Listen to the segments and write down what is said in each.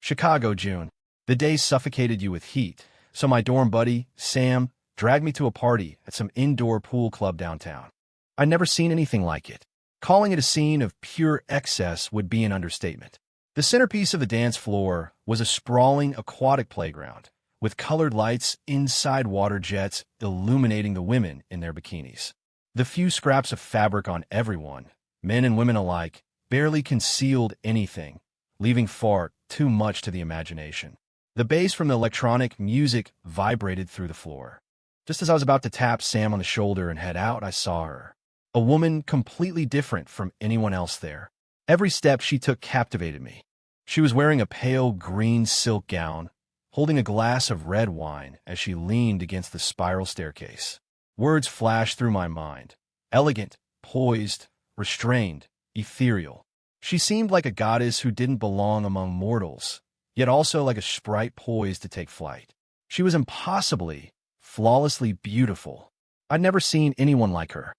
Chicago, June. The day suffocated you with heat, so my dorm buddy, Sam, dragged me to a party at some indoor pool club downtown. I'd never seen anything like it. Calling it a scene of pure excess would be an understatement. The centerpiece of the dance floor was a sprawling aquatic playground, with colored lights inside water jets illuminating the women in their bikinis. The few scraps of fabric on everyone, men and women alike, barely concealed anything, leaving far too much to the imagination. The bass from the electronic music vibrated through the floor. Just as I was about to tap Sam on the shoulder and head out, I saw her. A woman completely different from anyone else there. Every step she took captivated me. She was wearing a pale green silk gown, holding a glass of red wine as she leaned against the spiral staircase. Words flashed through my mind. Elegant, poised, restrained, ethereal. She seemed like a goddess who didn't belong among mortals, yet also like a sprite poised to take flight. She was impossibly, flawlessly beautiful. I'd never seen anyone like her.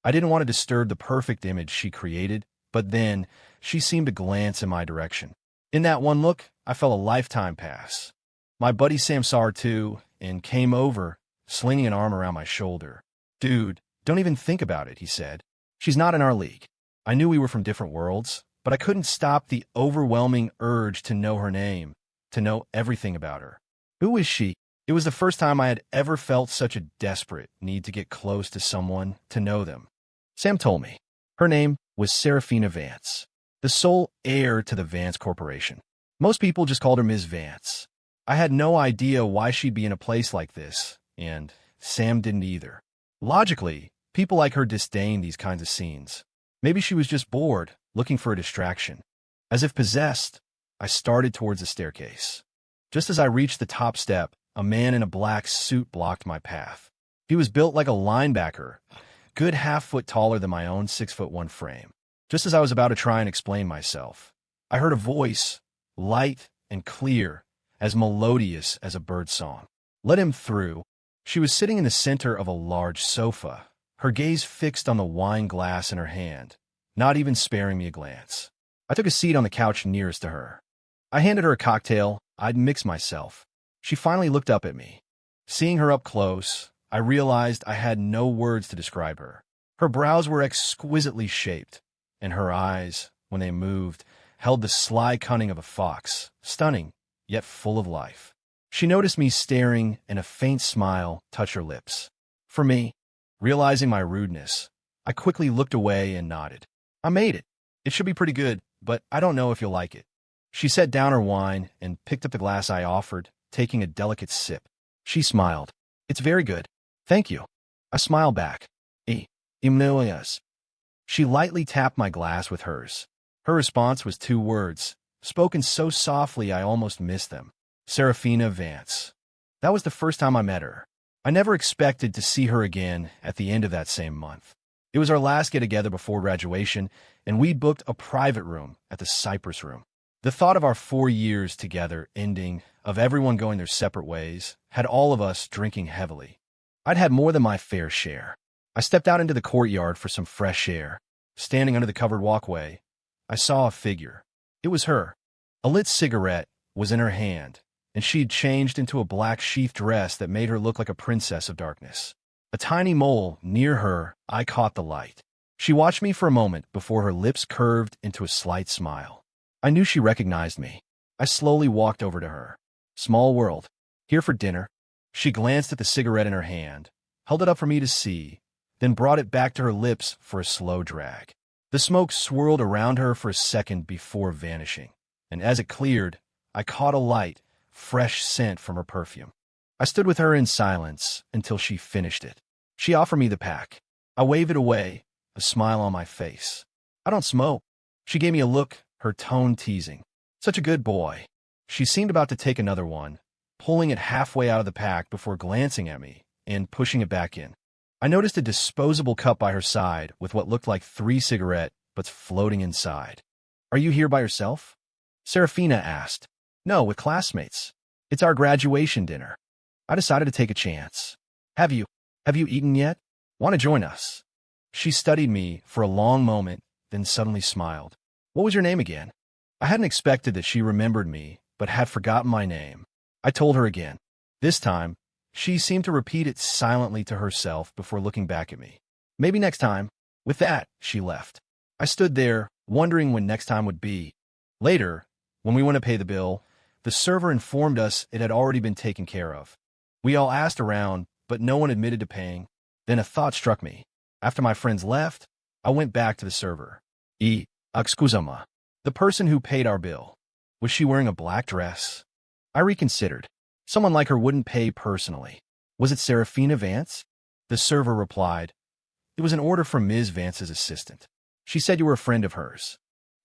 I didn't want to disturb the perfect image she created, but then she seemed to glance in my direction. In that one look, I felt a lifetime pass. My buddy Sam saw her too and came over, slinging an arm around my shoulder. "Dude, don't even think about it," he said. "She's not in our league." I knew we were from different worlds, but I couldn't stop the overwhelming urge to know her name, to know everything about her. Who is she? It was the first time I had ever felt such a desperate need to get close to someone, to know them. Sam told me. Her name was Serafina Vance, the sole heir to the Vance Corporation. Most people just called her Ms. Vance. I had no idea why she'd be in a place like this, and Sam didn't either. Logically, people like her disdain these kinds of scenes. Maybe she was just bored, looking for a distraction. As if possessed, I started towards the staircase. Just as I reached the top step, a man in a black suit blocked my path. He was built like a linebacker, good half-foot taller than my own 6'1" frame. Just as I was about to try and explain myself, I heard a voice, light and clear, as melodious as a bird song. Let him through. She was sitting in the center of a large sofa, her gaze fixed on the wine glass in her hand, not even sparing me a glance. I took a seat on the couch nearest to her. I handed her a cocktail. I'd mix myself. She finally looked up at me. Seeing her up close, I realized I had no words to describe her. Her brows were exquisitely shaped, and her eyes, when they moved, held the sly cunning of a fox, stunning, yet full of life. She noticed me staring, and a faint smile touched her lips. For me, realizing my rudeness, I quickly looked away and nodded. "I made it. It should be pretty good, but I don't know if you'll like it." She set down her wine and picked up the glass I offered, taking a delicate sip. She smiled. "It's very good. Thank you." I smiled back. Imnoias. She lightly tapped my glass with hers. Her response was 2 words, spoken so softly I almost missed them. Serafina Vance. That was the first time I met her. I never expected to see her again at the end of that same month. It was our last get-together before graduation, and we'd booked a private room at the Cypress Room. The thought of our 4 years together ending, of everyone going their separate ways, had all of us drinking heavily. I'd had more than my fair share. I stepped out into the courtyard for some fresh air. Standing under the covered walkway, I saw a figure. It was her. A lit cigarette was in her hand, and she'd changed into a black sheath dress that made her look like a princess of darkness. A tiny mole near her, I caught the light. She watched me for a moment before her lips curved into a slight smile. I knew she recognized me. I slowly walked over to her. "Small world. Here for dinner." She glanced at the cigarette in her hand, held it up for me to see, then brought it back to her lips for a slow drag. The smoke swirled around her for a second before vanishing, and as it cleared, I caught a light, fresh scent from her perfume. I stood with her in silence until she finished it. She offered me the pack. I waved it away, a smile on my face. "I don't smoke." She gave me a look, her tone teasing. "Such a good boy." She seemed about to take another one, pulling it halfway out of the pack before glancing at me and pushing it back in. I noticed a disposable cup by her side with what looked like 3 cigarette butts floating inside. "Are you here by yourself?" Serafina asked. "No, with classmates. It's our graduation dinner." I decided to take a chance. Have you eaten yet? Want to join us?" She studied me for a long moment, then suddenly smiled. "What was your name again?" I hadn't expected that she remembered me, but had forgotten my name. I told her again. This time, she seemed to repeat it silently to herself before looking back at me. Maybe next time. With that, she left. I stood there, wondering when next time would be. Later, when we went to pay the bill, the server informed us it had already been taken care of. We all asked around, but no one admitted to paying. Then a thought struck me. After my friends left, I went back to the server. Excusez-moi. The person who paid our bill. Was she wearing a black dress? I reconsidered. Someone like her wouldn't pay personally. Was it Serafina Vance? The server replied. It was an order from Ms. Vance's assistant. She said you were a friend of hers.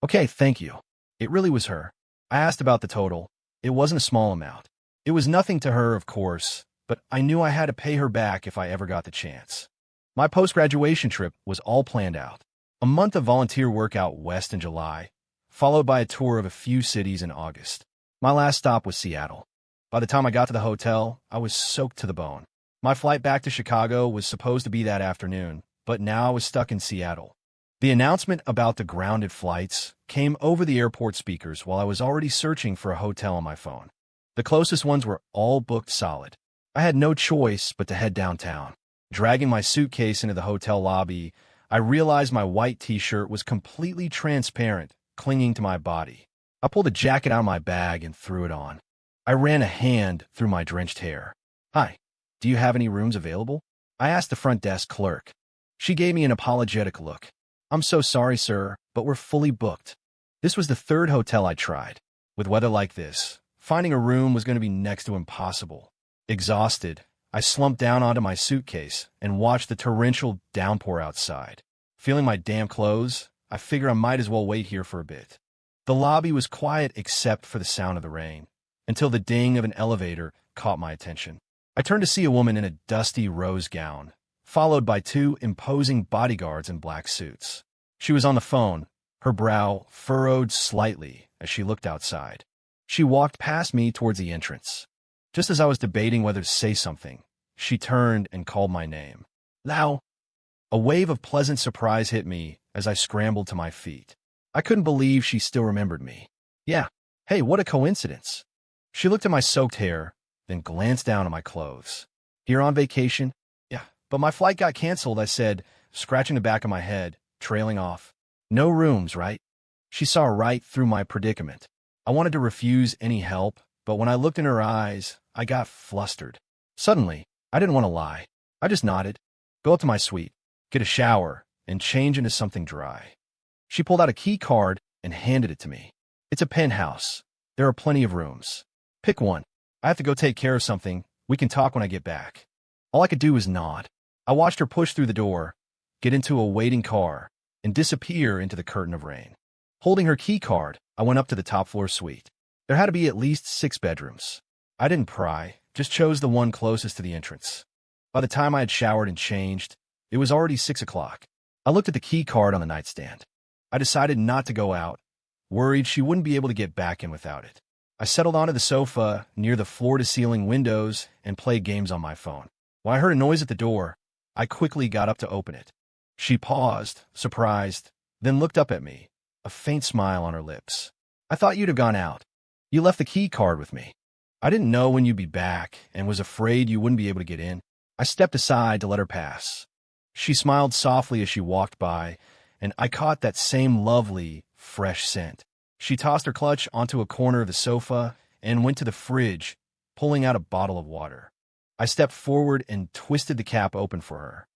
Okay, thank you. It really was her. I asked about the total. It wasn't a small amount. It was nothing to her, of course, but I knew I had to pay her back if I ever got the chance. My post-graduation trip was all planned out. A month of volunteer work out west in July, followed by a tour of a few cities in August. My last stop was Seattle. By the time I got to the hotel, I was soaked to the bone. My flight back to Chicago was supposed to be that afternoon, but now I was stuck in Seattle. The announcement about the grounded flights came over the airport speakers while I was already searching for a hotel on my phone. The closest ones were all booked solid. I had no choice but to head downtown. Dragging my suitcase into the hotel lobby, I realized my white t-shirt was completely transparent, clinging to my body. I pulled a jacket out of my bag and threw it on. I ran a hand through my drenched hair. Hi, do you have any rooms available? I asked the front desk clerk. She gave me an apologetic look. I'm so sorry, sir, but we're fully booked. This was the third hotel I tried. With weather like this, finding a room was going to be next to impossible. Exhausted, I slumped down onto my suitcase and watched the torrential downpour outside. Feeling my damp clothes, I figured I might as well wait here for a bit. The lobby was quiet except for the sound of the rain, until the ding of an elevator caught my attention. I turned to see a woman in a dusty rose gown, followed by two imposing bodyguards in black suits. She was on the phone, her brow furrowed slightly as she looked outside. She walked past me towards the entrance. Just as I was debating whether to say something, she turned and called my name. Lau! A wave of pleasant surprise hit me as I scrambled to my feet. I couldn't believe she still remembered me. Yeah, hey, what a coincidence. She looked at my soaked hair, then glanced down at my clothes. Here on vacation? Yeah, but my flight got canceled, I said, scratching the back of my head, trailing off. No rooms, right? She saw right through my predicament. I wanted to refuse any help, but when I looked in her eyes, I got flustered. Suddenly, I didn't want to lie. I just nodded. Go up to my suite, get a shower, and change into something dry. She pulled out a key card and handed it to me. It's a penthouse. There are plenty of rooms. Pick one. I have to go take care of something. We can talk when I get back. All I could do was nod. I watched her push through the door, get into a waiting car, and disappear into the curtain of rain. Holding her key card, I went up to the top floor suite. There had to be at least 6 bedrooms. I didn't pry, just chose the one closest to the entrance. By the time I had showered and changed, it was already 6 o'clock. I looked at the key card on the nightstand. I decided not to go out, worried she wouldn't be able to get back in without it. I settled onto the sofa near the floor-to-ceiling windows and played games on my phone. When I heard a noise at the door, I quickly got up to open it. She paused, surprised, then looked up at me, a faint smile on her lips. I thought you'd have gone out. You left the key card with me. I didn't know when you'd be back and was afraid you wouldn't be able to get in. I stepped aside to let her pass. She smiled softly as she walked by, and I caught that same lovely, fresh scent. She tossed her clutch onto a corner of the sofa and went to the fridge, pulling out a bottle of water. I stepped forward and twisted the cap open for her.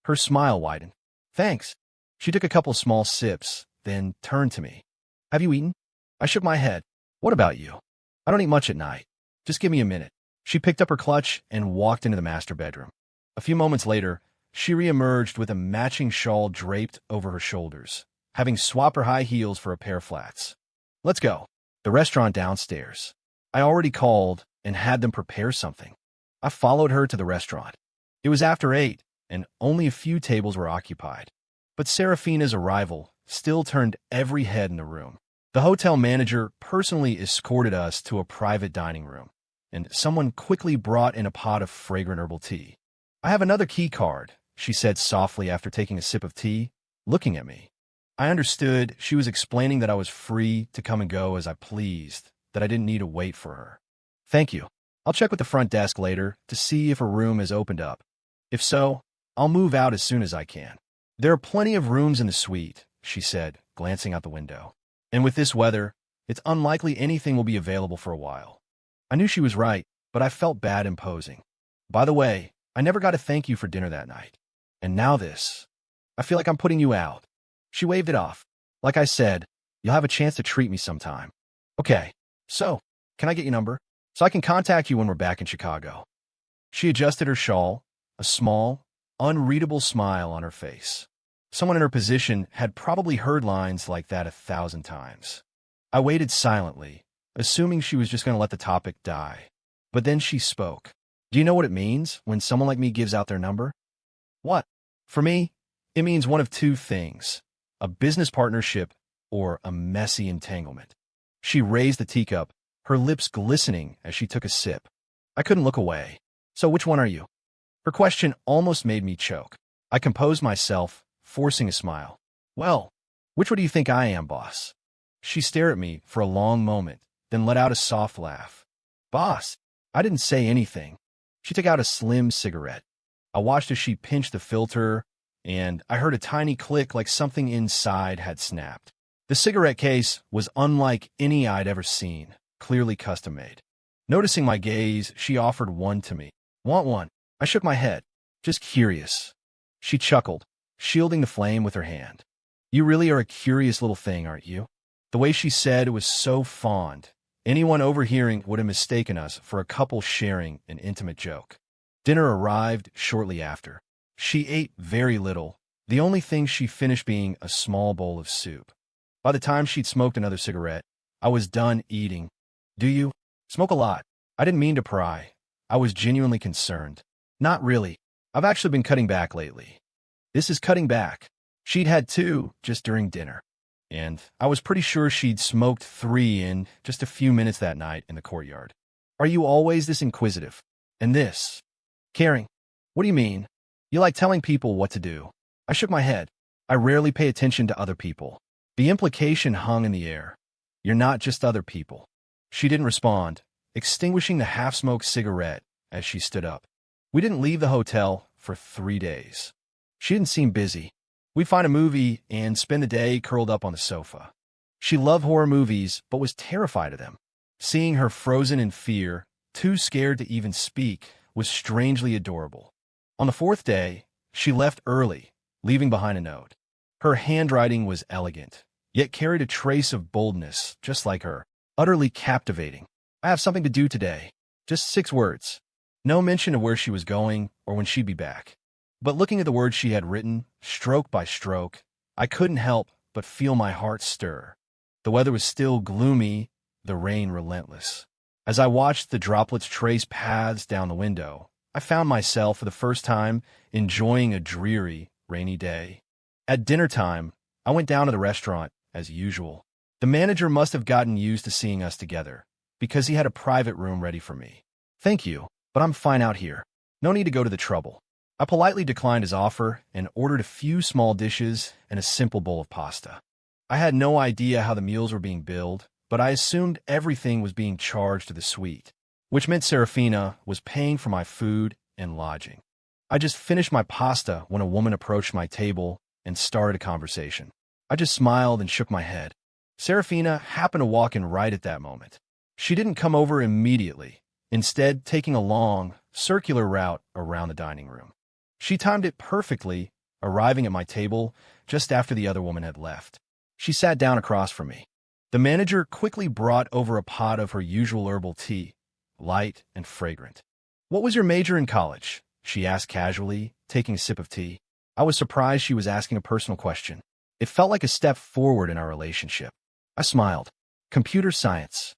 Her smile widened. Thanks. She took a couple small sips, then turned to me. Have you eaten? I shook my head. What about you? I don't eat much at night. Just give me a minute. She picked up her clutch and walked into the master bedroom. A few moments later, she reemerged with a matching shawl draped over her shoulders, having swapped her high heels for a pair of flats. Let's go. The restaurant downstairs. I already called and had them prepare something. I followed her to the restaurant. It was after 8, and only a few tables were occupied. But Serafina's arrival still turned every head in the room. The hotel manager personally escorted us to a private dining room, and someone quickly brought in a pot of fragrant herbal tea. I have another key card, she said softly after taking a sip of tea, looking at me. I understood she was explaining that I was free to come and go as I pleased, that I didn't need to wait for her. Thank you. I'll check with the front desk later to see if a room has opened up. If so, I'll move out as soon as I can. There are plenty of rooms in the suite, she said, glancing out the window. And with this weather, it's unlikely anything will be available for a while. I knew she was right, but I felt bad imposing. By the way, I never got to thank you for dinner that night. And now this. I feel like I'm putting you out. She waved it off. Like I said, you'll have a chance to treat me sometime. Okay, so, can I get your number? So I can contact you when we're back in Chicago. She adjusted her shawl, a small, unreadable smile on her face. Someone in her position had probably heard lines like that 1,000 times. I waited silently, assuming she was just going to let the topic die. But then she spoke. Do you know what it means when someone like me gives out their number? What? For me, it means one of two things: a business partnership or a messy entanglement. She raised the teacup, her lips glistening as she took a sip. I couldn't look away. So which one are you? Her question almost made me choke. I composed myself, forcing a smile. Well, which one do you think I am, boss? She stared at me for a long moment, then let out a soft laugh. Boss? I didn't say anything. She took out a slim cigarette. I watched as she pinched the filter, and I heard a tiny click like something inside had snapped. The cigarette case was unlike any I'd ever seen, clearly custom-made. Noticing my gaze, she offered one to me. Want one? I shook my head. Just curious. She chuckled, shielding the flame with her hand. You really are a curious little thing, aren't you? The way she said it was so fond. Anyone overhearing would have mistaken us for a couple sharing an intimate joke. Dinner arrived shortly after. She ate very little, the only thing she finished being a small bowl of soup. By the time she'd smoked another cigarette, I was done eating. Do you smoke a lot? I didn't mean to pry. I was genuinely concerned. Not really. I've actually been cutting back lately. This is cutting back. She'd had 2 just during dinner. And I was pretty sure she'd smoked 3 in just a few minutes that night in the courtyard. Are you always this inquisitive? And this? Caring? What do you mean? You like telling people what to do. I shook my head. I rarely pay attention to other people. The implication hung in the air. You're not just other people. She didn't respond, extinguishing the half-smoked cigarette as she stood up. We didn't leave the hotel for 3 days. She didn't seem busy. We'd find a movie and spend the day curled up on the sofa. She loved horror movies, but was terrified of them. Seeing her frozen in fear, too scared to even speak, was strangely adorable. On the 4th day, she left early, leaving behind a note. Her handwriting was elegant, yet carried a trace of boldness, just like her. Utterly captivating. I have something to do today. Just 6 words. No mention of where she was going or when she'd be back. But looking at the words she had written, stroke by stroke, I couldn't help but feel my heart stir. The weather was still gloomy, the rain relentless. As I watched the droplets trace paths down the window, I found myself for the first time enjoying a dreary, rainy day. At dinner time, I went down to the restaurant, as usual. The manager must have gotten used to seeing us together, because he had a private room ready for me. Thank you, but I'm fine out here. No need to go to the trouble. I politely declined his offer and ordered a few small dishes and a simple bowl of pasta. I had no idea how the meals were being billed, but I assumed everything was being charged to the suite, which meant Serafina was paying for my food and lodging. I just finished my pasta when a woman approached my table and started a conversation. I just smiled and shook my head. Serafina happened to walk in right at that moment. She didn't come over immediately, instead taking a long, circular route around the dining room. She timed it perfectly, arriving at my table just after the other woman had left. She sat down across from me. The manager quickly brought over a pot of her usual herbal tea, light and fragrant. What was your major in college? She asked casually, taking a sip of tea. I was surprised she was asking a personal question. It felt like a step forward in our relationship. I smiled. Computer science.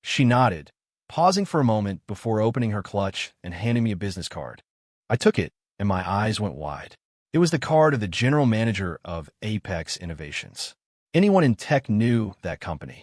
She nodded, pausing for a moment before opening her clutch and handing me a business card. I took it, and my eyes went wide. It was the card of the general manager of Apex Innovations. Anyone in tech knew that company.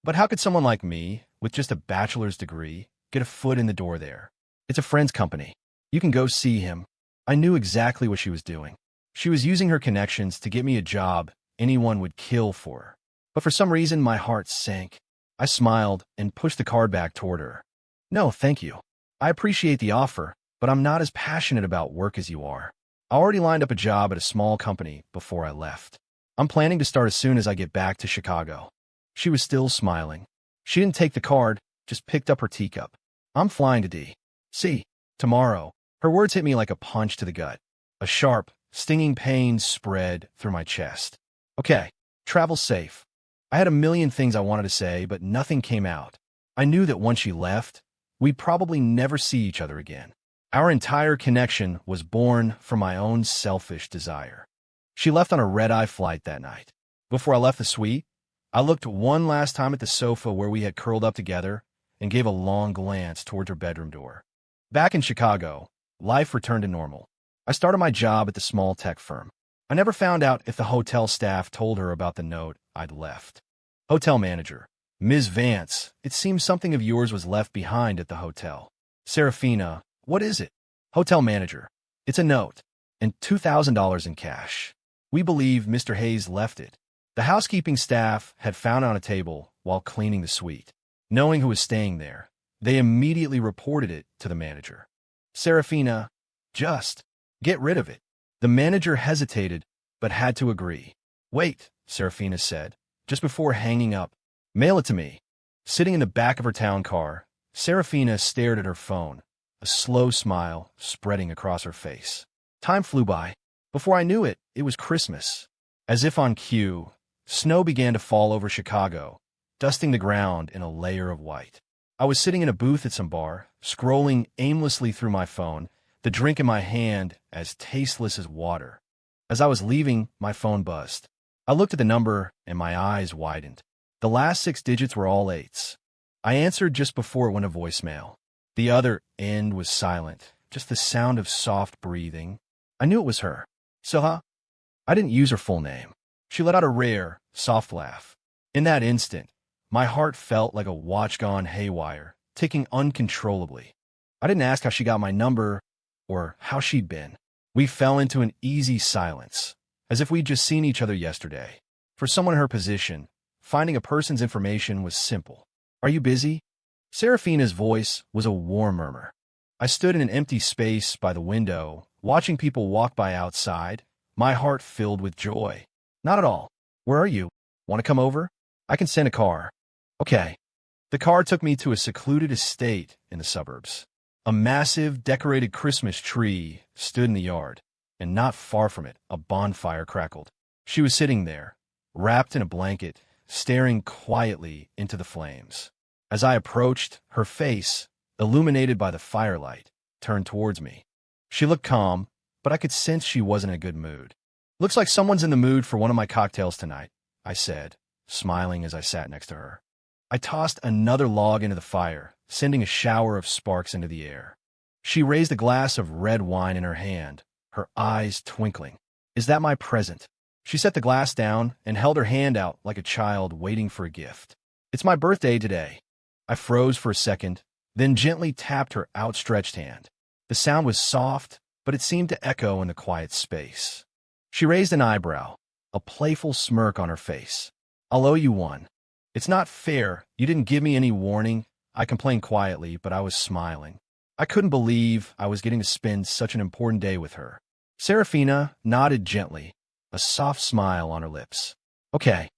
But how could someone like me, with just a bachelor's degree, get a foot in the door there? It's a friend's company. You can go see him. I knew exactly what she was doing. She was using her connections to get me a job anyone would kill for her. But for some reason, my heart sank. I smiled and pushed the card back toward her. No, thank you. I appreciate the offer, but I'm not as passionate about work as you are. I already lined up a job at a small company before I left. I'm planning to start as soon as I get back to Chicago. She was still smiling. She didn't take the card, just picked up her teacup. I'm flying to D.C. tomorrow. Her words hit me like a punch to the gut. A sharp, stinging pain spread through my chest. Okay, travel safe. I had a million things I wanted to say, but nothing came out. I knew that once she left, we'd probably never see each other again. Our entire connection was born from my own selfish desire. She left on a red-eye flight that night. Before I left the suite, I looked one last time at the sofa where we had curled up together and gave a long glance towards her bedroom door. Back in Chicago, life returned to normal. I started my job at the small tech firm. I never found out if the hotel staff told her about the note I'd left. Hotel manager: Ms. Vance, it seems something of yours was left behind at the hotel. Serafina: what is it? Hotel manager: it's a note, and $2,000 in cash. We believe Mr. Hayes left it. The housekeeping staff had found it on a table while cleaning the suite. Knowing who was staying there, they immediately reported it to the manager. Serafina: just get rid of it. The manager hesitated, but had to agree. Wait, Serafina said, just before hanging up. Mail it to me. Sitting in the back of her town car, Serafina stared at her phone, a slow smile spreading across her face. Time flew by. Before I knew it, it was Christmas. As if on cue, snow began to fall over Chicago, dusting the ground in a layer of white. I was sitting in a booth at some bar, scrolling aimlessly through my phone, the drink in my hand as tasteless as water. As I was leaving, my phone buzzed. I looked at the number, and my eyes widened. The last 6 digits were all 8s. I answered just before it went to voicemail. The other end was silent, just the sound of soft breathing. I knew it was her. Soha? I didn't use her full name. She let out a rare, soft laugh. In that instant, my heart felt like a watch gone haywire, ticking uncontrollably. I didn't ask how she got my number or how she'd been. We fell into an easy silence, as if we'd just seen each other yesterday. For someone in her position, finding a person's information was simple. Are you busy? Serafina's voice was a warm murmur. I stood in an empty space by the window, watching people walk by outside, my heart filled with joy. Not at all. Where are you? Want to come over? I can send a car. Okay. The car took me to a secluded estate in the suburbs. A massive, decorated Christmas tree stood in the yard, and not far from it, a bonfire crackled. She was sitting there, wrapped in a blanket, staring quietly into the flames. As I approached, her face, illuminated by the firelight, turned towards me. She looked calm, but I could sense she wasn't in a good mood. Looks like someone's in the mood for one of my cocktails tonight, I said, smiling as I sat next to her. I tossed another log into the fire, sending a shower of sparks into the air. She raised a glass of red wine in her hand, her eyes twinkling. Is that my present? She set the glass down and held her hand out like a child waiting for a gift. It's my birthday today. I froze for a second, then gently tapped her outstretched hand. The sound was soft, but it seemed to echo in the quiet space. She raised an eyebrow, a playful smirk on her face. I'll owe you one. It's not fair. You didn't give me any warning. I complained quietly, but I was smiling. I couldn't believe I was getting to spend such an important day with her. Serafina nodded gently, a soft smile on her lips. Okay.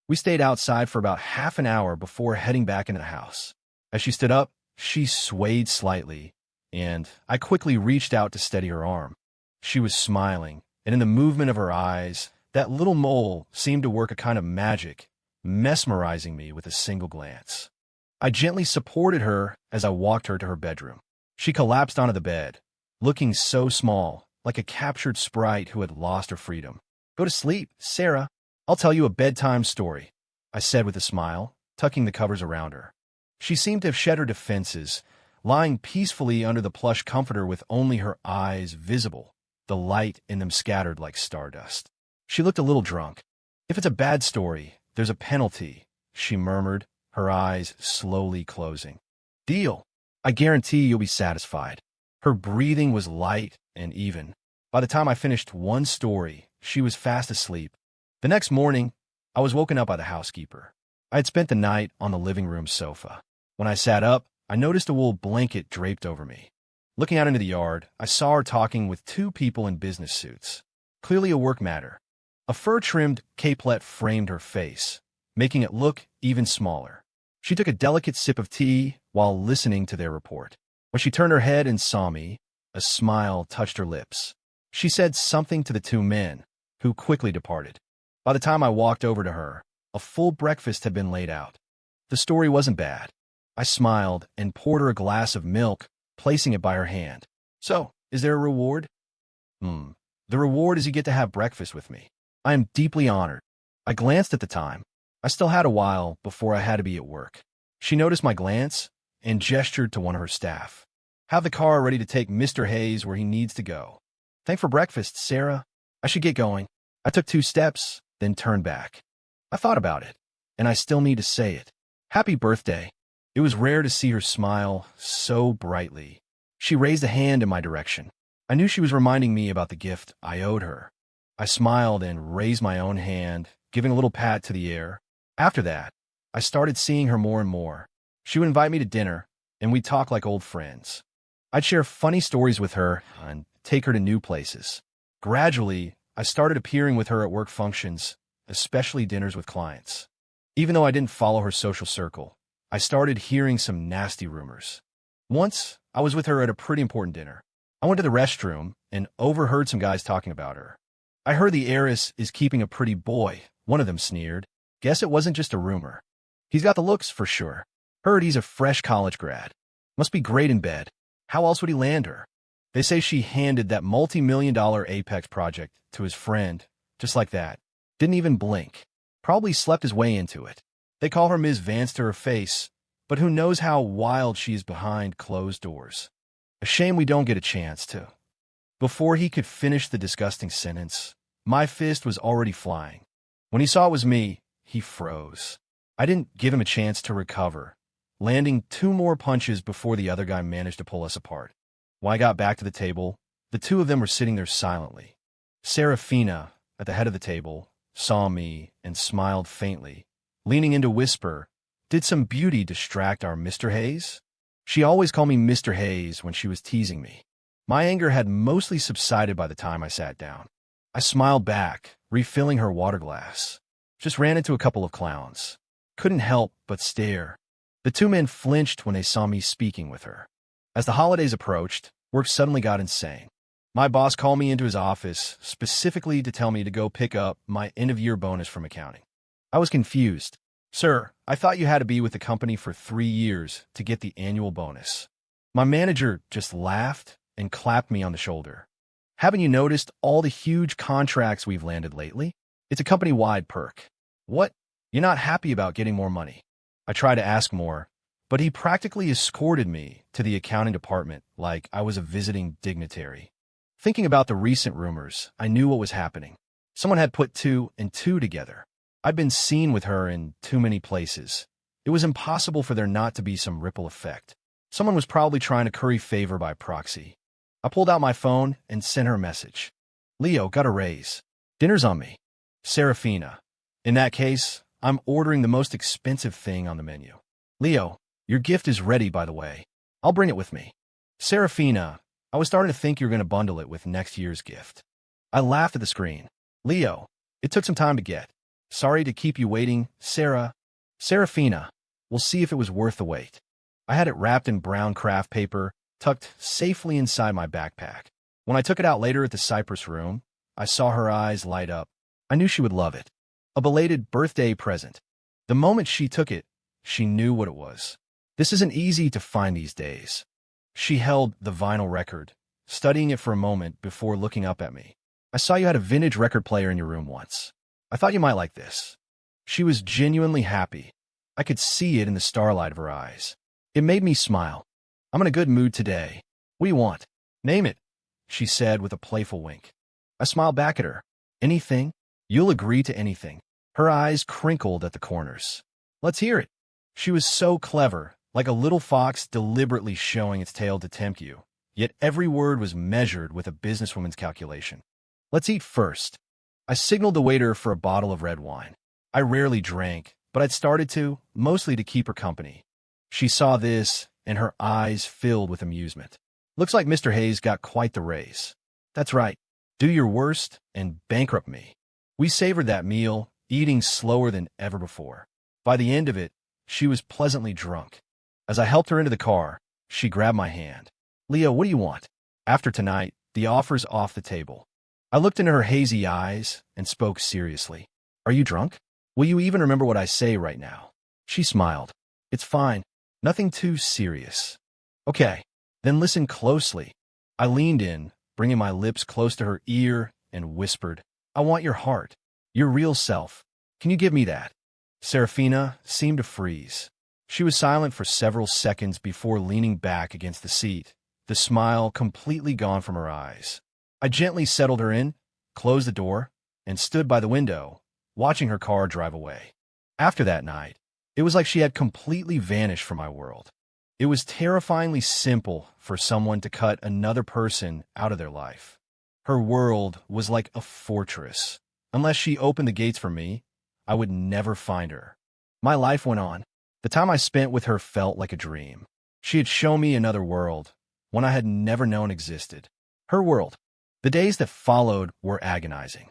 We stayed outside for about half an hour before heading back into the house. As she stood up, she swayed slightly, and I quickly reached out to steady her arm. She was smiling, and in the movement of her eyes, that little mole seemed to work a kind of magic, mesmerizing me with a single glance. I gently supported her as I walked her to her bedroom. She collapsed onto the bed, looking so small, like a captured sprite who had lost her freedom. Go to sleep, Sarah. I'll tell you a bedtime story, I said with a smile, tucking the covers around her. She seemed to have shed her defenses, lying peacefully under the plush comforter with only her eyes visible, the light in them scattered like stardust. She looked a little drunk. If it's a bad story, there's a penalty, she murmured, her eyes slowly closing. Deal. I guarantee you'll be satisfied. Her breathing was light and even. By the time I finished one story, she was fast asleep. The next morning, I was woken up by the housekeeper. I had spent the night on the living room sofa. When I sat up, I noticed a wool blanket draped over me. Looking out into the yard, I saw her talking with two people in business suits. Clearly a work matter. A fur-trimmed capelet framed her face, making it look even smaller. She took a delicate sip of tea while listening to their report. When she turned her head and saw me, a smile touched her lips. She said something to the two men, who quickly departed. By the time I walked over to her, a full breakfast had been laid out. The story wasn't bad. I smiled and poured her a glass of milk, placing it by her hand. So, is there a reward? The reward is you get to have breakfast with me. I am deeply honored. I glanced at the time. I still had a while before I had to be at work. She noticed my glance and gestured to one of her staff. Have the car ready to take Mr. Hayes where he needs to go. Thanks for breakfast, Sarah. I should get going. I took 2 steps, then turned back. I thought about it, and I still need to say it. Happy birthday. It was rare to see her smile so brightly. She raised a hand in my direction. I knew she was reminding me about the gift I owed her. I smiled and raised my own hand, giving a little pat to the air. After that, I started seeing her more and more. She would invite me to dinner, and we'd talk like old friends. I'd share funny stories with her and take her to new places. Gradually, I started appearing with her at work functions, especially dinners with clients. Even though I didn't follow her social circle, I started hearing some nasty rumors. Once, I was with her at a pretty important dinner. I went to the restroom and overheard some guys talking about her. I heard the heiress is keeping a pretty boy, one of them sneered. Guess it wasn't just a rumor. He's got the looks for sure. Heard he's a fresh college grad. Must be great in bed. How else would he land her? They say she handed that multi-million-dollar Apex project to his friend, just like that. Didn't even blink. Probably slept his way into it. They call her Ms. Vance to her face, but who knows how wild she is behind closed doors. A shame we don't get a chance to. Before he could finish the disgusting sentence, my fist was already flying. When he saw it was me, he froze. I didn't give him a chance to recover, landing 2 more punches before the other guy managed to pull us apart. When I got back to the table, the 2 of them were sitting there silently. Serafina, at the head of the table, saw me and smiled faintly, leaning in to whisper, "Did some beauty distract our Mr. Hayes?" She always called me Mr. Hayes when she was teasing me. My anger had mostly subsided by the time I sat down. I smiled back, refilling her water glass. Just ran into a couple of clowns. Couldn't help but stare. The 2 men flinched when they saw me speaking with her. As the holidays approached, work suddenly got insane. My boss called me into his office specifically to tell me to go pick up my end-of-year bonus from accounting. I was confused. "Sir, I thought you had to be with the company for 3 years to get the annual bonus." My manager just laughed and clapped me on the shoulder. "Haven't you noticed all the huge contracts we've landed lately? It's a company-wide perk." "What? You're not happy about getting more money?" I tried to ask more, but he practically escorted me to the accounting department like I was a visiting dignitary. Thinking about the recent rumors, I knew what was happening. Someone had put 2 and 2 together. I'd been seen with her in too many places. It was impossible for there not to be some ripple effect. Someone was probably trying to curry favor by proxy. I pulled out my phone and sent her a message. "Leo, got a raise. Dinner's on me. Serafina. In that case, I'm ordering the most expensive thing on the menu. Leo, your gift is ready, by the way. I'll bring it with me. Serafina, I was starting to think you were going to bundle it with next year's gift." I laughed at the screen. "Leo, it took some time to get. Sorry to keep you waiting, Sarah. Serafina, we'll see if it was worth the wait." I had it wrapped in brown craft paper, tucked safely inside my backpack. When I took it out later at the Cypress Room, I saw her eyes light up. I knew she would love it. A belated birthday present. The moment she took it, she knew what it was. This isn't easy to find these days. She held the vinyl record, studying it for a moment before looking up at me. "I saw you had a vintage record player in your room once. I thought you might like this." She was genuinely happy. I could see it in the starlight of her eyes. It made me smile. "I'm in a good mood today. What do you want?" "Name it," she said with a playful wink. I smiled back at her. "Anything? You'll agree to anything." Her eyes crinkled at the corners. "Let's hear it." She was so clever, like a little fox deliberately showing its tail to tempt you, yet every word was measured with a businesswoman's calculation. "Let's eat first." I signaled the waiter for a bottle of red wine. I rarely drank, but I'd started to, mostly to keep her company. She saw this, and her eyes filled with amusement. Looks like Mr. Hayes got quite the raise. That's right. Do your worst and bankrupt me. We savored that meal, eating slower than ever before. By the end of it, she was pleasantly drunk. As I helped her into the car, she grabbed my hand. Leo, what do you want? After tonight, the offer's off the table. I looked into her hazy eyes and spoke seriously. Are you drunk? Will you even remember what I say right now? She smiled. It's fine. Nothing too serious. Okay, then listen closely. I leaned in, bringing my lips close to her ear, and whispered, I want your heart, your real self. Can you give me that? Serafina seemed to freeze. She was silent for several seconds before leaning back against the seat, the smile completely gone from her eyes. I gently settled her in, closed the door, and stood by the window, watching her car drive away. After that night, it was like she had completely vanished from my world. It was terrifyingly simple for someone to cut another person out of their life. Her world was like a fortress. Unless she opened the gates for me, I would never find her. My life went on. The time I spent with her felt like a dream. She had shown me another world, one I had never known existed. Her world. The days that followed were agonizing.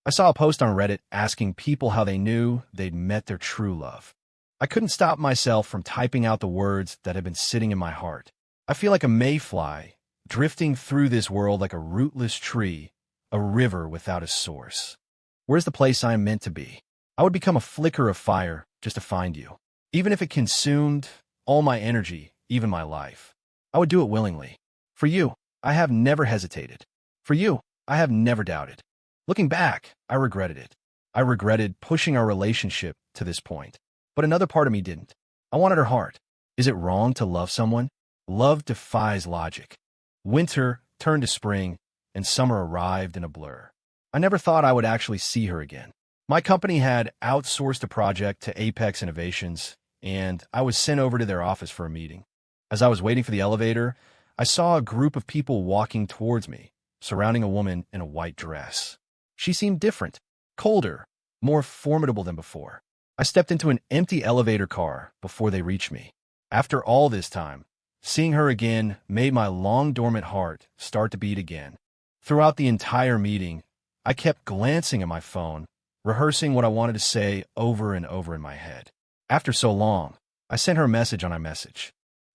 I saw a post on Reddit asking people how they knew they'd met their true love. I couldn't stop myself from typing out the words that had been sitting in my heart. I feel like a mayfly, drifting through this world like a rootless tree, a river without a source. Where's the place I am meant to be? I would become a flicker of fire just to find you. Even if it consumed all my energy, even my life. I would do it willingly. For you, I have never hesitated. For you, I have never doubted. Looking back, I regretted it. I regretted pushing our relationship to this point. But another part of me didn't. I wanted her heart. Is it wrong to love someone? Love defies logic. Winter turned to spring, and summer arrived in a blur. I never thought I would actually see her again. My company had outsourced a project to Apex Innovations, and I was sent over to their office for a meeting. As I was waiting for the elevator, I saw a group of people walking towards me, surrounding a woman in a white dress. She seemed different, colder, more formidable than before. I stepped into an empty elevator car before they reached me. After all this time, seeing her again made my long-dormant heart start to beat again. Throughout the entire meeting, I kept glancing at my phone, rehearsing what I wanted to say over and over in my head. After so long, I sent her a message on iMessage.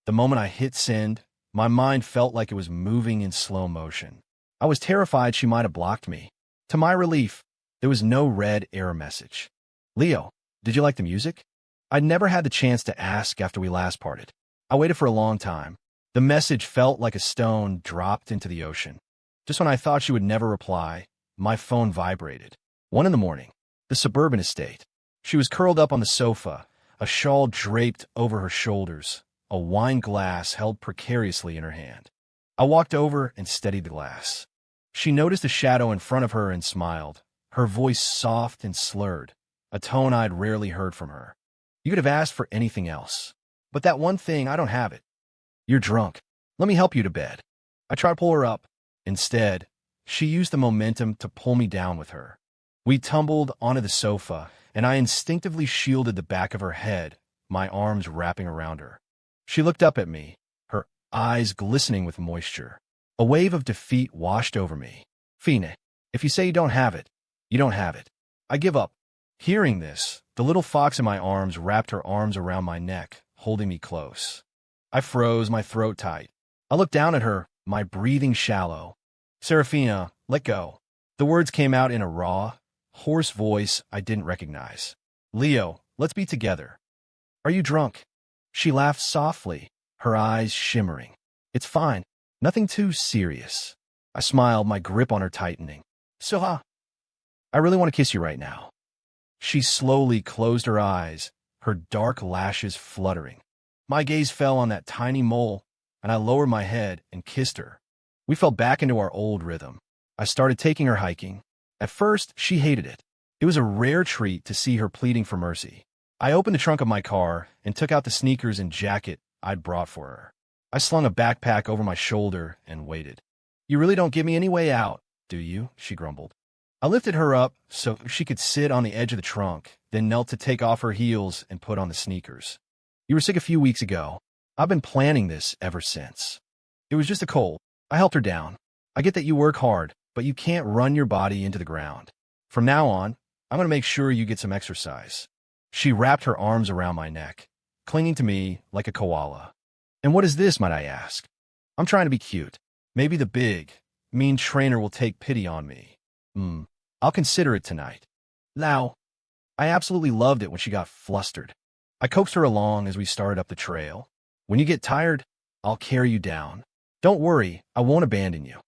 The moment I hit send, my mind felt like it was moving in slow motion. I was terrified she might have blocked me. To my relief, there was no red error message. Leo, did you like the music? I'd never had the chance to ask after we last parted. I waited for a long time. The message felt like a stone dropped into the ocean. Just when I thought she would never reply, my phone vibrated. 1 a.m, the suburban estate. She was curled up on the sofa, a shawl draped over her shoulders, a wine glass held precariously in her hand. I walked over and steadied the glass. She noticed a shadow in front of her and smiled, her voice soft and slurred, a tone I'd rarely heard from her. You could have asked for anything else. But that one thing, I don't have it. You're drunk. Let me help you to bed. I tried to pull her up. Instead, she used the momentum to pull me down with her. We tumbled onto the sofa, and I instinctively shielded the back of her head, my arms wrapping around her. She looked up at me, her eyes glistening with moisture. A wave of defeat washed over me. Fine, if you say you don't have it, you don't have it. I give up. Hearing this, the little fox in my arms wrapped her arms around my neck, holding me close. I froze, my throat tight. I looked down at her, my breathing shallow. Serafina, let go. The words came out in a raw, hoarse voice I didn't recognize. Leo, let's be together. Are you drunk? She laughed softly, her eyes shimmering. It's fine. Nothing too serious. I smiled, my grip on her tightening. So, I really want to kiss you right now. She slowly closed her eyes, her dark lashes fluttering. My gaze fell on that tiny mole, and I lowered my head and kissed her. We fell back into our old rhythm. I started taking her hiking. At first, she hated it. It was a rare treat to see her pleading for mercy. I opened the trunk of my car and took out the sneakers and jacket I'd brought for her. I slung a backpack over my shoulder and waited. You really don't give me any way out, do you? She grumbled. I lifted her up so she could sit on the edge of the trunk then knelt to take off her heels and put on the sneakers. You were sick a few weeks ago. I've been planning this ever since. It was just a cold. I helped her down. I get that you work hard, but you can't run your body into the ground. From now on, I'm going to make sure you get some exercise. She wrapped her arms around my neck, clinging to me like a koala. And what is this, might I ask? I'm trying to be cute. Maybe the big, mean trainer will take pity on me. I'll consider it tonight. Now, I absolutely loved it when she got flustered. I coaxed her along as we started up the trail. When you get tired, I'll carry you down. Don't worry, I won't abandon you.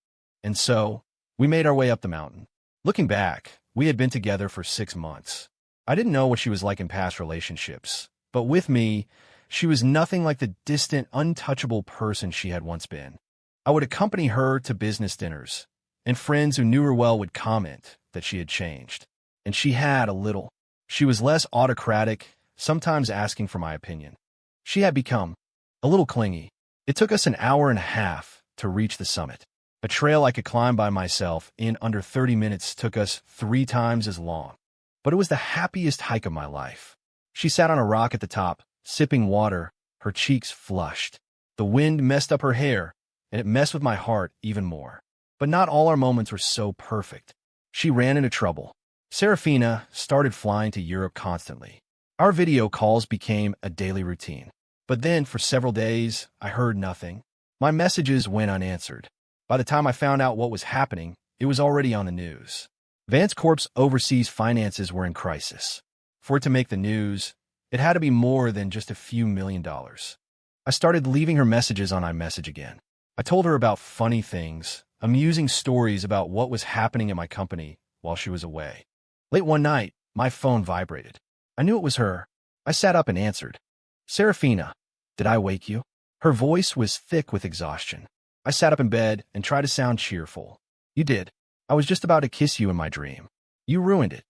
And so, we made our way up the mountain. Looking back, we had been together for 6 months. I didn't know what she was like in past relationships, but with me, she was nothing like the distant, untouchable person she had once been. I would accompany her to business dinners, and friends who knew her well would comment that she had changed. And she had a little. She was less autocratic, sometimes asking for my opinion. She had become a little clingy. It took us an hour and a half to reach the summit. A trail I could climb by myself in under 30 minutes took us 3 times as long. But it was the happiest hike of my life. She sat on a rock at the top, sipping water, her cheeks flushed. The wind messed up her hair, and it messed with my heart even more. But not all our moments were so perfect. She ran into trouble. Serafina started flying to Europe constantly. Our video calls became a daily routine. But then, for several days, I heard nothing. My messages went unanswered. By the time I found out what was happening, it was already on the news. Vance Corp's overseas finances were in crisis. For it to make the news, it had to be more than just a few $1,000,000. I started leaving her messages on iMessage again. I told her about funny things, amusing stories about what was happening at my company while she was away. Late one night, my phone vibrated. I knew it was her. I sat up and answered. Serafina, did I wake you? Her voice was thick with exhaustion. I sat up in bed and tried to sound cheerful. You did. I was just about to kiss you in my dream. You ruined it.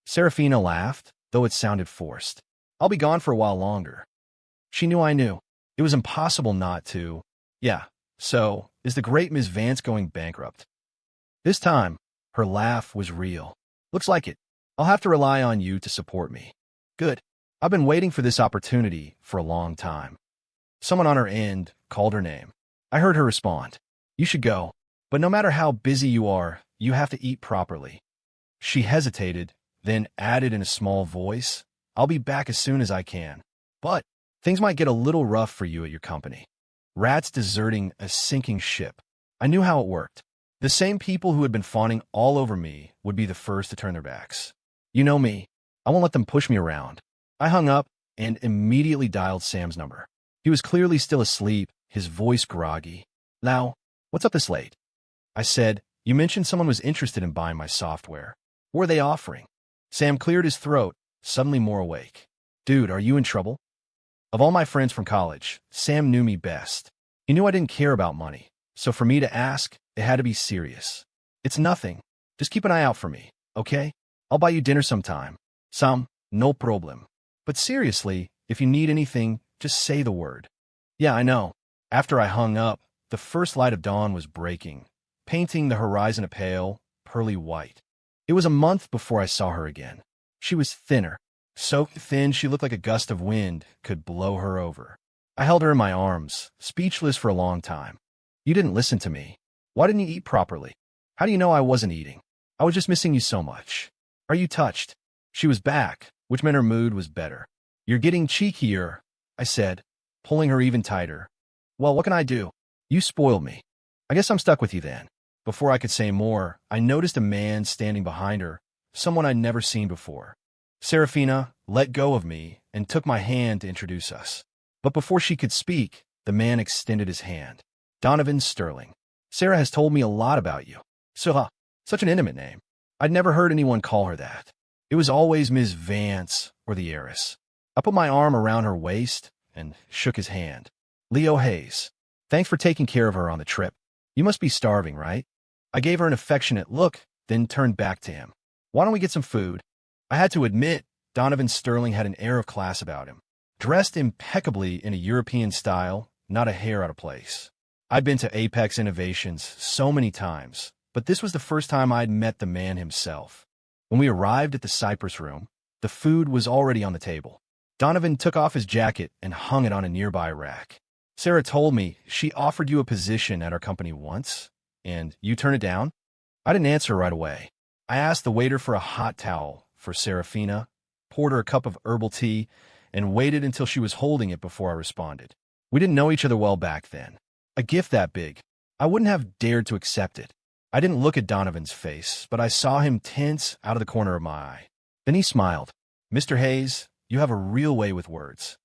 Serafina laughed, though it sounded forced. I'll be gone for a while longer. She knew I knew. It was impossible not to. Yeah, so, is the great Miss Vance going bankrupt? This time, her laugh was real. Looks like it. I'll have to rely on you to support me. Good. I've been waiting for this opportunity for a long time. Someone on her end called her name. I heard her respond. You should go. But no matter how busy you are, you have to eat properly. She hesitated, then added in a small voice, I'll be back as soon as I can. But things might get a little rough for you at your company. Rats deserting a sinking ship. I knew how it worked. The same people who had been fawning all over me would be the first to turn their backs. You know me. I won't let them push me around. I hung up and immediately dialed Sam's number. He was clearly still asleep, his voice groggy. Now, what's up this late? I said, you mentioned someone was interested in buying my software. What were they offering? Sam cleared his throat, suddenly more awake. Dude, are you in trouble? Of all my friends from college, Sam knew me best. He knew I didn't care about money, so for me to ask, it had to be serious. It's nothing. Just keep an eye out for me, okay? I'll buy you dinner sometime. No problem. But seriously, if you need anything, just say the word. Yeah, I know. After I hung up, the first light of dawn was breaking, painting the horizon a pale, pearly white. It was a month before I saw her again. She was thinner. So thin she looked like a gust of wind could blow her over. I held her in my arms, speechless for a long time. You didn't listen to me. Why didn't you eat properly? How do you know I wasn't eating? I was just missing you so much. Are you touched? She was back, which meant her mood was better. You're getting cheekier, I said, pulling her even tighter. Well, what can I do? You spoiled me. I guess I'm stuck with you then. Before I could say more, I noticed a man standing behind her, someone I'd never seen before. Serafina let go of me and took my hand to introduce us. But before she could speak, the man extended his hand. Donovan Sterling. Sarah has told me a lot about you. Sarah, such an intimate name. I'd never heard anyone call her that. It was always Ms. Vance or the heiress. I put my arm around her waist and shook his hand. Leo Hayes. Thanks for taking care of her on the trip. You must be starving, right? I gave her an affectionate look, then turned back to him. Why don't we get some food? I had to admit, Donovan Sterling had an air of class about him. Dressed impeccably in a European style, not a hair out of place. I'd been to Apex Innovations so many times, but this was the first time I'd met the man himself. When we arrived at the Cypress Room, The food was already on the table. Donovan took off his jacket and hung it on a nearby rack. Sarah told me she offered you a position at our company once, and you turned it down? I didn't answer right away. I asked the waiter for a hot towel for Serafina, poured her a cup of herbal tea, and waited until she was holding it before I responded. We didn't know each other well back then. A gift that big, I wouldn't have dared to accept it. I didn't look at Donovan's face, but I saw him tense out of the corner of my eye. Then he smiled. Mr. Hayes, you have a real way with words.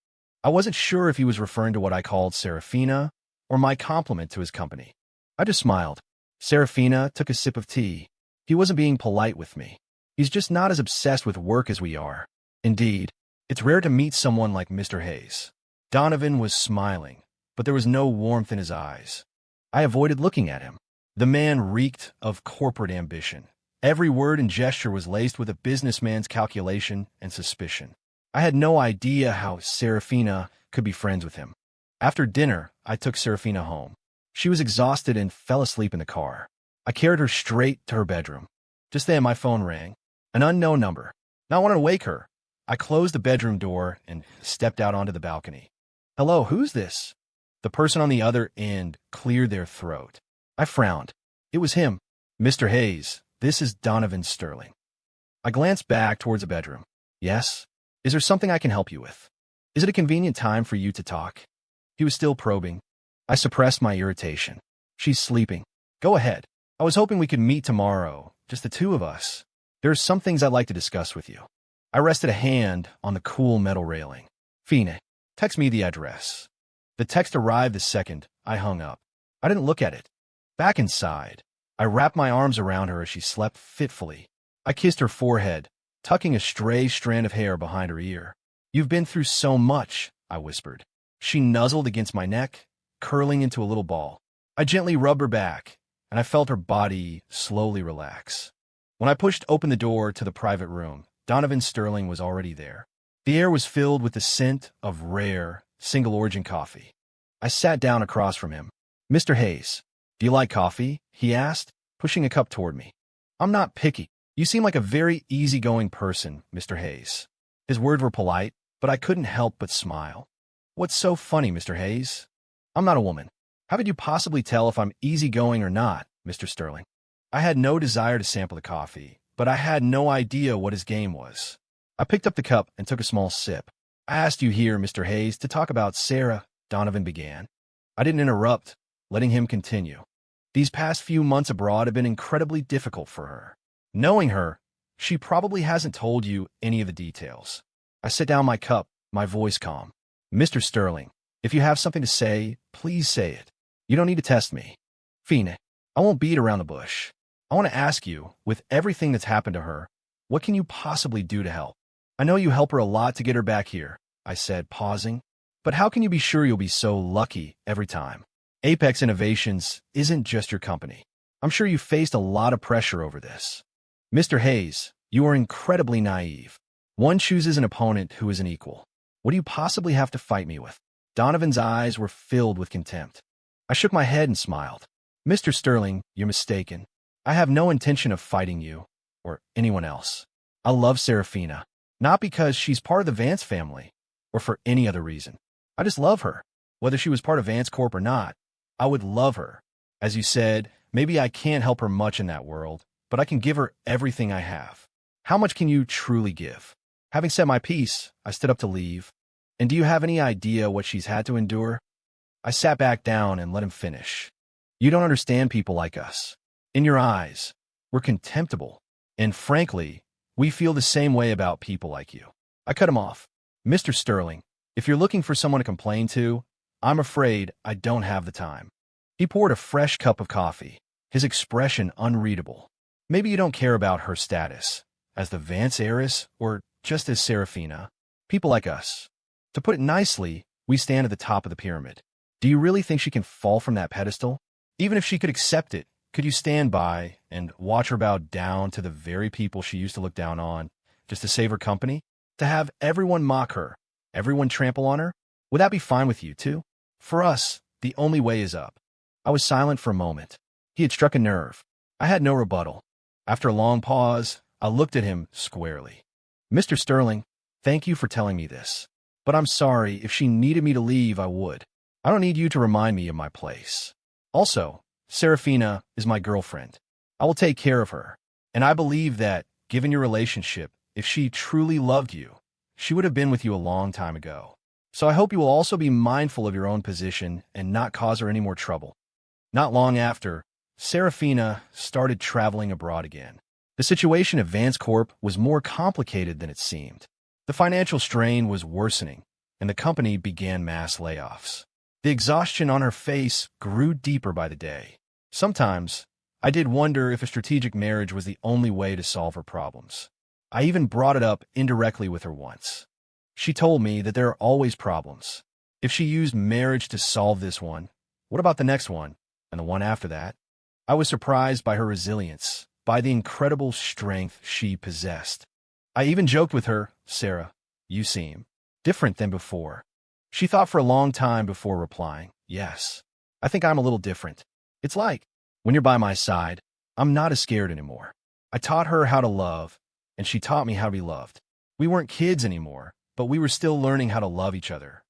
I wasn't sure if he was referring to what I called Serafina or my compliment to his company. I just smiled. Serafina took a sip of tea. He wasn't being polite with me. He's just not as obsessed with work as we are. Indeed, it's rare to meet someone like Mr. Hayes. Donovan was smiling, but there was no warmth in his eyes. I avoided looking at him. The man reeked of corporate ambition. Every word and gesture was laced with a businessman's calculation and suspicion. I had no idea how Serafina could be friends with him. After dinner, I took Serafina home. She was exhausted and fell asleep in the car. I carried her straight to her bedroom. Just then, my phone rang. An unknown number. Not wanting to wake her, I closed the bedroom door and stepped out onto the balcony. Hello, who's this? The person on the other end cleared their throat. I frowned. It was him. Mr. Hayes, this is Donovan Sterling. I glanced back towards the bedroom. Yes? Is there something I can help you with? Is it a convenient time for you to talk? He was still probing. I suppressed my irritation. She's sleeping. Go ahead. I was hoping we could meet tomorrow, just the two of us. There are some things I'd like to discuss with you. I rested a hand on the cool metal railing. Fine, text me the address. The text arrived the second I hung up. I didn't look at it. Back inside, I wrapped my arms around her as she slept fitfully. I kissed her forehead, tucking a stray strand of hair behind her ear. You've been through so much, I whispered. She nuzzled against my neck, curling into a little ball. I gently rubbed her back, and I felt her body slowly relax. When I pushed open the door to the private room, Donovan Sterling was already there. The air was filled with the scent of rare, single-origin coffee. I sat down across from him. Mr. Hayes, do you like coffee? He asked, pushing a cup toward me. I'm not picky. You seem like a very easygoing person, Mr. Hayes. His words were polite, but I couldn't help but smile. What's so funny, Mr. Hayes? I'm not a woman. How could you possibly tell if I'm easygoing or not, Mr. Sterling? I had no desire to sample the coffee, but I had no idea what his game was. I picked up the cup and took a small sip. I asked you here, Mr. Hayes, to talk about Sarah, Donovan began. I didn't interrupt, letting him continue. These past few months abroad have been incredibly difficult for her. Knowing her, she probably hasn't told you any of the details. I set down my cup, my voice calm. Mr. Sterling, if you have something to say, please say it. You don't need to test me. Fine, I won't beat around the bush. I want to ask you, with everything that's happened to her, what can you possibly do to help? I know you help her a lot to get her back here, I said, pausing. But how can you be sure you'll be so lucky every time? Apex Innovations isn't just your company. I'm sure you faced a lot of pressure over this. Mr. Hayes, you are incredibly naive. One chooses an opponent who is an equal. What do you possibly have to fight me with? Donovan's eyes were filled with contempt. I shook my head and smiled. Mr. Sterling, you're mistaken. I have no intention of fighting you, or anyone else. I love Serafina, not because she's part of the Vance family, or for any other reason. I just love her. Whether she was part of Vance Corp or not, I would love her. As you said, maybe I can't help her much in that world, but I can give her everything I have. How much can you truly give? Having said my piece, I stood up to leave. And do you have any idea what she's had to endure? I sat back down and let him finish. You don't understand people like us. In your eyes, we're contemptible. And frankly, we feel the same way about people like you. I cut him off. Mr. Sterling, if you're looking for someone to complain to, I'm afraid I don't have the time. He poured a fresh cup of coffee, his expression unreadable. Maybe you don't care about her status, as the Vance heiress or just as Serafina. People like us. To put it nicely, we stand at the top of the pyramid. Do you really think she can fall from that pedestal? Even if she could accept it, could you stand by and watch her bow down to the very people she used to look down on, just to save her company? To have everyone mock her, everyone trample on her? Would that be fine with you, too? For us, the only way is up. I was silent for a moment. He had struck a nerve. I had no rebuttal. After a long pause, I looked at him squarely. Mr. Sterling, thank you for telling me this. But I'm sorry, if she needed me to leave, I would. I don't need you to remind me of my place. Also, Serafina is my girlfriend. I will take care of her. And I believe that, given your relationship, if she truly loved you, she would have been with you a long time ago. So I hope you will also be mindful of your own position and not cause her any more trouble. Not long after, Serafina started traveling abroad again. The situation at Vance Corp was more complicated than it seemed. The financial strain was worsening, and the company began mass layoffs. The exhaustion on her face grew deeper by the day. Sometimes, I did wonder if a strategic marriage was the only way to solve her problems. I even brought it up indirectly with her once. She told me that there are always problems. If she used marriage to solve this one, what about the next one, and the one after that? I was surprised by her resilience, by the incredible strength she possessed. I even joked with her, "Sarah, you seem different than before." She thought for a long time before replying, "Yes, I think I'm a little different. It's like, when you're by my side, I'm not as scared anymore." I taught her how to love, and she taught me how to be loved. We weren't kids anymore, but we were still learning how to love each other.